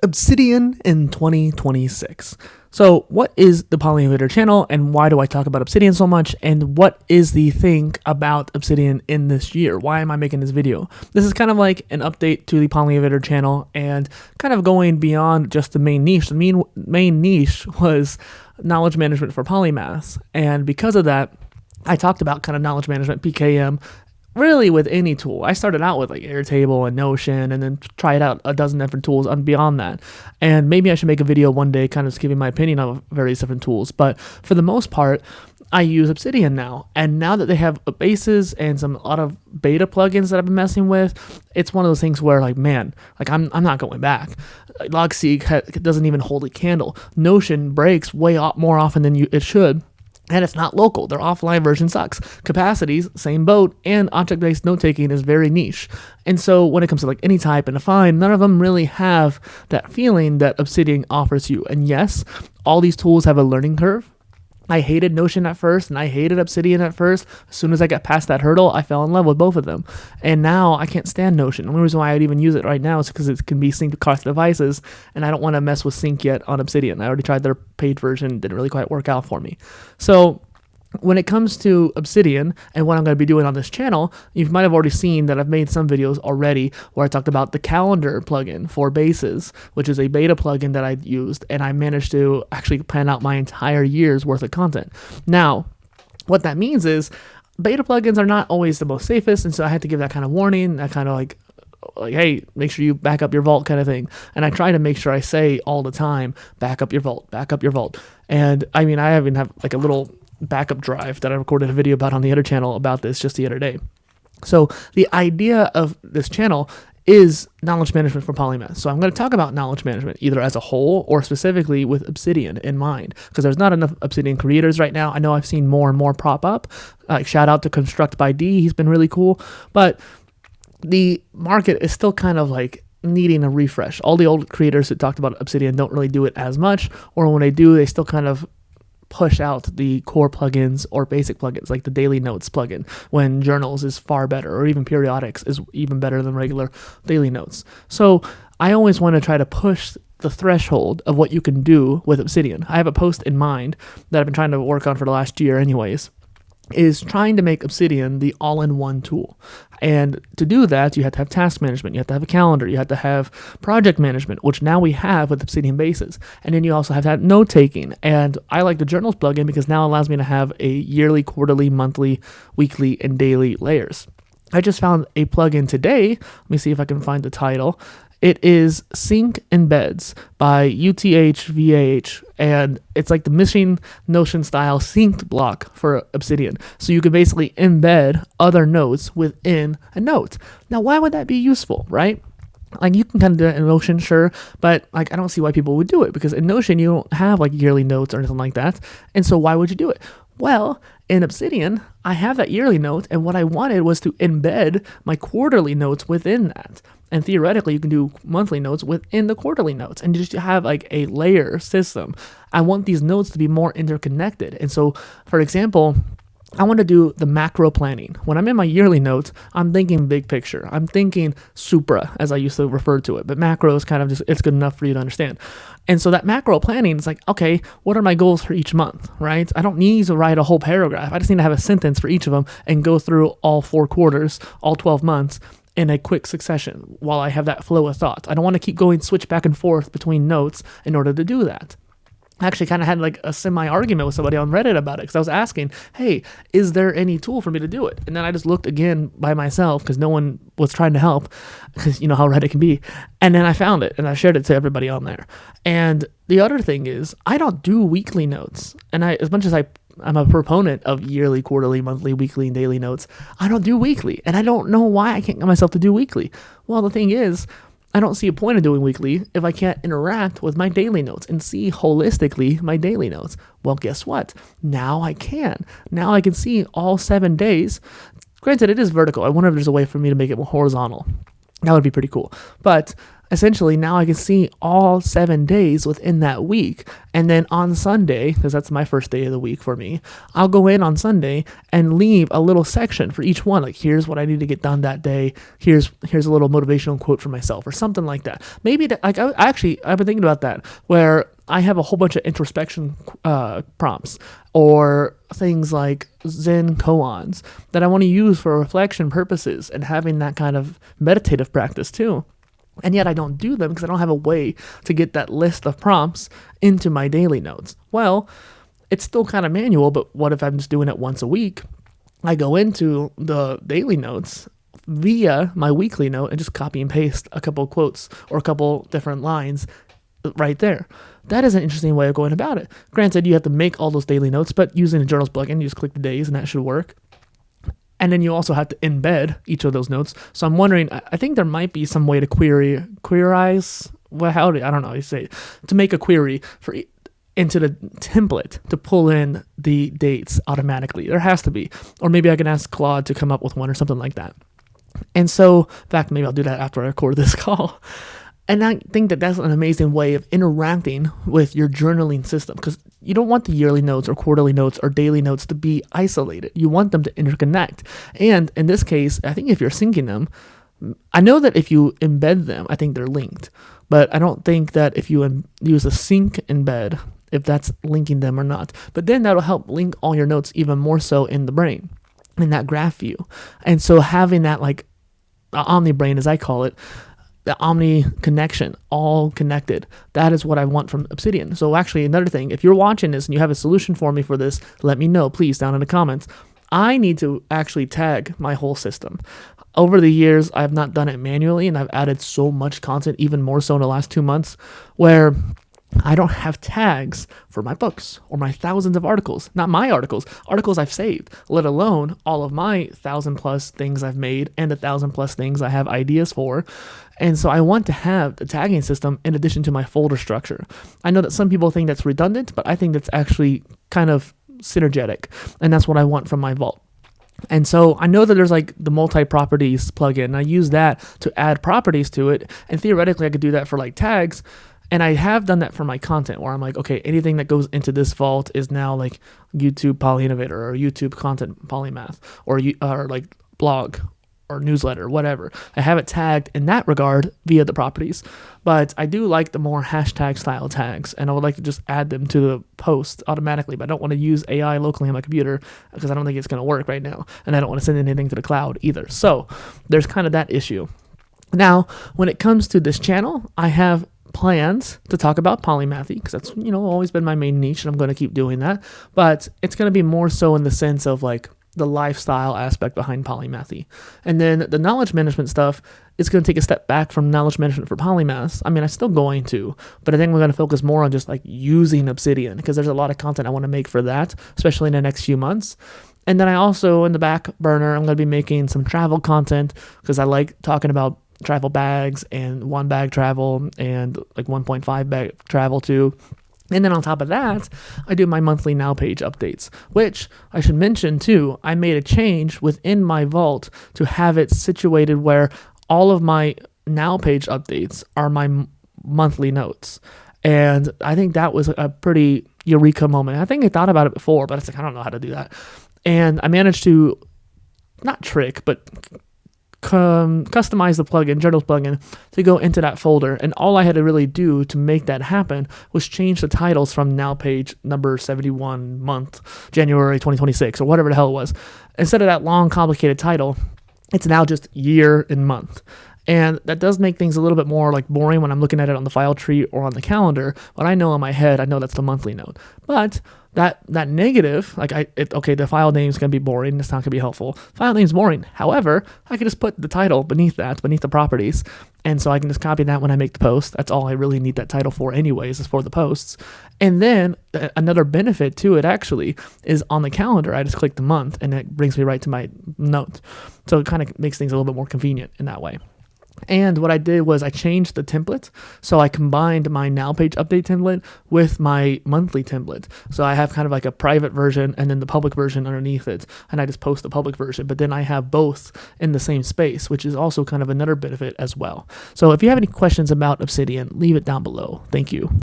Obsidian in 2026. So what is the PolyInnovator channel and why do I talk about Obsidian so much, and what is the thing about Obsidian in this year? Why am I making this video? This is kind of like an update to the PolyInnovator channel and kind of going beyond just the main niche. The main niche was knowledge management for polymaths, and because of that, I talked about kind of knowledge management, PKM, really with any tool. I started out with like Airtable and Notion and then tried out a dozen different tools and beyond that. And maybe I should make a video one day kind of just giving my opinion on various different tools. But for the most part, I use Obsidian now. And now that they have bases and a lot of beta plugins that I've been messing with, it's one of those things where like, man, like I'm not going back. Logseq doesn't even hold a candle. Notion breaks way more often than it should. And it's not local. Their offline version sucks. Capacities, same boat, and object-based note-taking is very niche. And so when it comes to like AnyType and Define, none of them really have that feeling that Obsidian offers you. And yes, all these tools have a learning curve. I hated Notion at first, and I hated Obsidian at first. As soon as I got past that hurdle, I fell in love with both of them. And now I can't stand Notion. The only reason why I'd even use it right now is because it can be synced across devices, and I don't want to mess with sync yet on Obsidian. I already tried their paid version, didn't really quite work out for me. So when it comes to Obsidian and what I'm going to be doing on this channel, you might have already seen that I've made some videos already where I talked about the calendar plugin for bases, which is a beta plugin that I used, and I managed to actually plan out my entire year's worth of content. Now, what that means is beta plugins are not always the most safest, and so I had to give that kind of warning, that kind of like, hey, make sure you back up your vault kind of thing. And I try to make sure I say all the time, back up your vault, back up your vault. And I mean, I even have like a little backup drive that I recorded a video about on the other channel about this just the other day. So the idea of this channel is knowledge management for polymaths. So I'm going to talk about knowledge management either as a whole or specifically with Obsidian in mind, because there's not enough Obsidian creators right now. I know I've seen more and more prop up. Shout out to Construct by D. He's been really cool. But the market is still kind of like needing a refresh. All the old creators that talked about Obsidian don't really do it as much, or when they do, they still kind of push out the core plugins or basic plugins like the daily notes plugin when journals is far better, or even periodics is even better than regular daily notes. So I always want to try to push the threshold of what you can do with Obsidian. I have a post in mind that I've been trying to work on for the last year anyways, is trying to make Obsidian the all-in-one tool. And to do that, you have to have task management, you have to have a calendar, you have to have project management, which now we have with Obsidian bases. And then you also have to have note-taking. And I like the journals plugin because now it allows me to have a yearly, quarterly, monthly, weekly, and daily layers. I just found a plugin today. Let me see if I can find the title. It is Sync Embeds by UTH-VAH, and it's like the missing Notion style synced block for Obsidian. So you can basically embed other notes within a note. Now, why would that be useful, right? Like you can kind of do it in Notion, sure, but like I don't see why people would do it, because in Notion you don't have like yearly notes or anything like that. And so why would you do it? Well, in Obsidian, I have that yearly note, and what I wanted was to embed my quarterly notes within that. And theoretically, you can do monthly notes within the quarterly notes and just have like a layer system. I want these notes to be more interconnected. And so, for example, I want to do the macro planning. When I'm in my yearly notes, I'm thinking big picture. I'm thinking supra, as I used to refer to it. But macro is kind of just, it's good enough for you to understand. And so that macro planning is like, okay, what are my goals for each month, right? I don't need to write a whole paragraph. I just need to have a sentence for each of them and go through all 4 quarters, all 12 months in a quick succession while I have that flow of thought. I don't want to keep switch back and forth between notes in order to do that. I actually kind of had like a semi-argument with somebody on Reddit about it, because I was asking, hey, is there any tool for me to do it? And then I just looked again by myself because no one was trying to help, because you know how Reddit can be. And then I found it and I shared it to everybody on there. And the other thing is, I don't do weekly notes. And as much as I'm a proponent of yearly, quarterly, monthly, weekly, and daily notes, I don't do weekly. And I don't know why I can't get myself to do weekly. Well, the thing is, I don't see a point of doing weekly if I can't interact with my daily notes and see holistically my daily notes. Well, guess what? Now I can. Now I can see all 7 days. Granted, it is vertical. I wonder if there's a way for me to make it more horizontal. That would be pretty cool. But essentially now I can see all 7 days within that week. And then on Sunday, because that's my first day of the week for me, I'll go in on Sunday and leave a little section for each one. Like, here's what I need to get done that day. Here's a little motivational quote for myself or something like that. Maybe I've been thinking about that, where I have a whole bunch of introspection prompts or things like Zen koans that I want to use for reflection purposes and having that kind of meditative practice too. And yet I don't do them because I don't have a way to get that list of prompts into my daily notes. Well, it's still kind of manual, but what if I'm just doing it once a week? I go into the daily notes via my weekly note and just copy and paste a couple quotes or a couple different lines right there. That is an interesting way of going about it. Granted, you have to make all those daily notes, but using the journals plugin, you just click the days and that should work. And then you also have to embed each of those notes. So I'm wondering, I think there might be some way to queries, well, I don't know how you say it, to make a query into the template to pull in the dates automatically. There has to be. Or maybe I can ask Claude to come up with one or something like that. And so, in fact, maybe I'll do that after I record this call. And I think that that's an amazing way of interacting with your journaling system, because you don't want the yearly notes or quarterly notes or daily notes to be isolated. You want them to interconnect. And in this case, I think if you're syncing them, I know that if you embed them, I think they're linked. But I don't think that if you use a sync embed, if that's linking them or not. But then that'll help link all your notes even more so in the brain, in that graph view. And so having that like omni brain, as I call it, the omni connection, all connected. That is what I want from Obsidian. So actually, another thing, if you're watching this and you have a solution for me for this, let me know, please, down in the comments. I need to actually tag my whole system. Over the years, I've not done it manually, and I've added so much content, even more so in the last 2 months, where I don't have tags for my books or my thousands of articles. Not my articles I've saved, let alone all of my 1,000+ things I've made and the 1,000+ things I have ideas for. And so I want to have the tagging system in addition to my folder structure. I know that some people think that's redundant, but I think that's actually kind of synergetic, and that's what I want from my vault. And so I know that there's like the multi-properties plugin, and I use that to add properties to it, and theoretically I could do that for like tags. And I have done that for my content, where I'm like, okay, anything that goes into this vault is now like YouTube PolyInnovator or YouTube content polymath or like blog or newsletter, whatever. I have it tagged in that regard via the properties. But I do like the more hashtag style tags, and I would like to just add them to the post automatically. But I don't want to use AI locally on my computer because I don't think it's going to work right now. And I don't want to send anything to the cloud either. So there's kind of that issue. Now, when it comes to this channel, I have plans to talk about polymathy, because that's always been my main niche, and I'm going to keep doing that. But it's going to be more so in the sense of like the lifestyle aspect behind polymathy. And then the knowledge management stuff is going to take a step back from knowledge management for polymaths. I mean, I'm still going to, but I think we're going to focus more on just like using Obsidian, because there's a lot of content I want to make for that, especially in the next few months. And then I also, in the back burner, I'm going to be making some travel content, because I like talking about travel bags and 1 bag travel and like 1.5 bag travel too. And then on top of that, I do my monthly Now page updates, which I should mention too. I made a change within my vault to have it situated where all of my Now page updates are my monthly notes. And I think that was a pretty eureka moment. I think I thought about it before, but I was like, I don't know how to do that. And I managed to not trick, but customize the plugin, Journals plugin, to go into that folder. And all I had to really do to make that happen was change the titles from Now page number 71 month, January 2026, or whatever the hell it was. Instead of that long, complicated title, it's now just year and month. And that does make things a little bit more like boring when I'm looking at it on the file tree or on the calendar. But I know in my head, I know that's the monthly note. But that negative, like okay, the file name's gonna be boring. It's not gonna be helpful. File name's boring. However, I can just put the title beneath the properties, and so I can just copy that when I make the post. That's all I really need that title for, anyways, is for the posts. And then another benefit to it actually is on the calendar. I just click the month, and it brings me right to my note. So it kind of makes things a little bit more convenient in that way. And what I did was I changed the template. So I combined my now page update template with my monthly template. So I have kind of like a private version and then the public version underneath it. And I just post the public version, but then I have both in the same space, which is also kind of another benefit as well. So if you have any questions about Obsidian, leave it down below. Thank you.